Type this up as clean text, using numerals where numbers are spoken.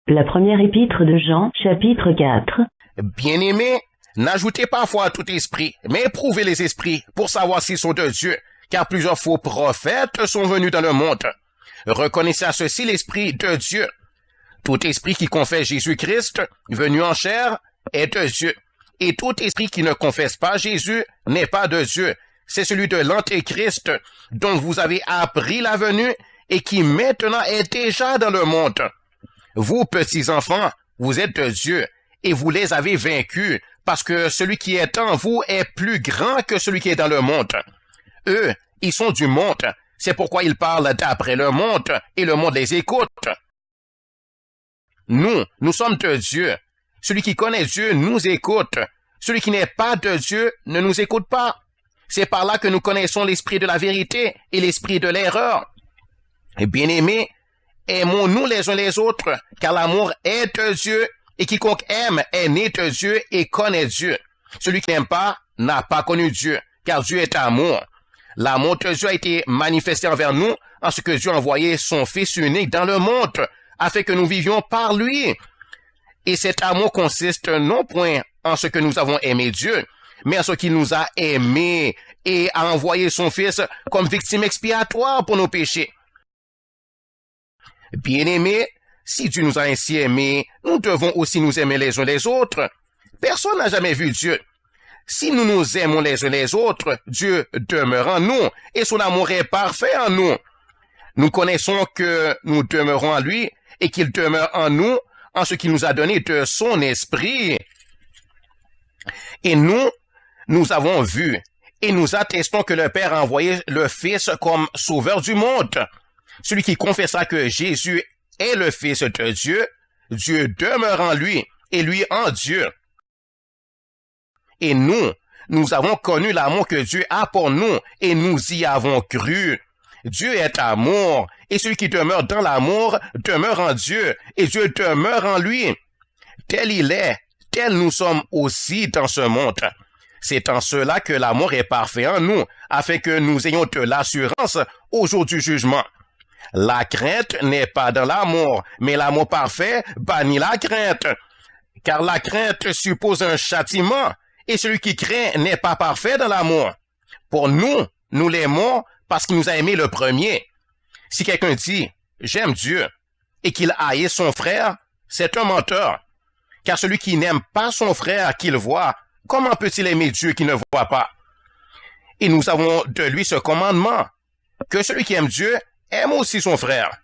La première épître de Jean, chapitre 4. Bien-aimés, n'ajoutez pas foi à tout esprit, mais éprouvez les esprits pour savoir s'ils sont de Dieu, car plusieurs faux prophètes sont venus dans le monde. Reconnaissez à ceci l'esprit de Dieu. Tout esprit qui confesse Jésus-Christ, venu en chair, est de Dieu. Et tout esprit qui ne confesse pas Jésus n'est pas de Dieu. C'est celui de l'Antéchrist, dont vous avez appris la venue et qui maintenant est déjà dans le monde. Vous, petits enfants, vous êtes de Dieu et vous les avez vaincus, parce que celui qui est en vous est plus grand que celui qui est dans le monde. Eux, ils sont du monde, c'est pourquoi ils parlent d'après le monde et le monde les écoute. Nous sommes de Dieu. Celui qui connaît Dieu nous écoute. Celui qui n'est pas de Dieu ne nous écoute pas. C'est par là que nous connaissons l'esprit de la vérité et l'esprit de l'erreur. Et bien-aimés, aimons-nous les uns les autres, car l'amour est de Dieu, et quiconque aime est né de Dieu et connaît Dieu. Celui qui n'aime pas n'a pas connu Dieu, car Dieu est amour. L'amour de Dieu a été manifesté envers nous en ce que Dieu a envoyé son Fils unique dans le monde, afin que nous vivions par lui. Et cet amour consiste non point en ce que nous avons aimé Dieu, mais en ce qu'il nous a aimés et a envoyé son Fils comme victime expiatoire pour nos péchés. Bien-aimés, si Dieu nous a ainsi aimés, nous devons aussi nous aimer les uns les autres. Personne n'a jamais vu Dieu. Si nous nous aimons les uns les autres, Dieu demeure en nous et son amour est parfait en nous. Nous connaissons que nous demeurons en lui et qu'il demeure en nous en ce qu'il nous a donné de son esprit. Et nous avons vu et nous attestons que le Père a envoyé le Fils comme sauveur du monde. Celui qui confessera que Jésus est le Fils de Dieu, Dieu demeure en lui et lui en Dieu. Et nous avons connu l'amour que Dieu a pour nous et nous y avons cru. Dieu est amour et celui qui demeure dans l'amour demeure en Dieu et Dieu demeure en lui. Tel il est, tel nous sommes aussi dans ce monde. C'est en cela que l'amour est parfait en nous, afin que nous ayons de l'assurance au jour du jugement. La crainte n'est pas dans l'amour, mais l'amour parfait bannit la crainte. Car la crainte suppose un châtiment, et celui qui craint n'est pas parfait dans l'amour. Pour nous l'aimons parce qu'il nous a aimés le premier. Si quelqu'un dit « j'aime Dieu » et qu'il haït son frère, c'est un menteur. Car celui qui n'aime pas son frère qu'il voit, comment peut-il aimer Dieu qu'il ne voit pas? Et nous avons de lui ce commandement, que celui qui aime Dieu aime aussi son frère.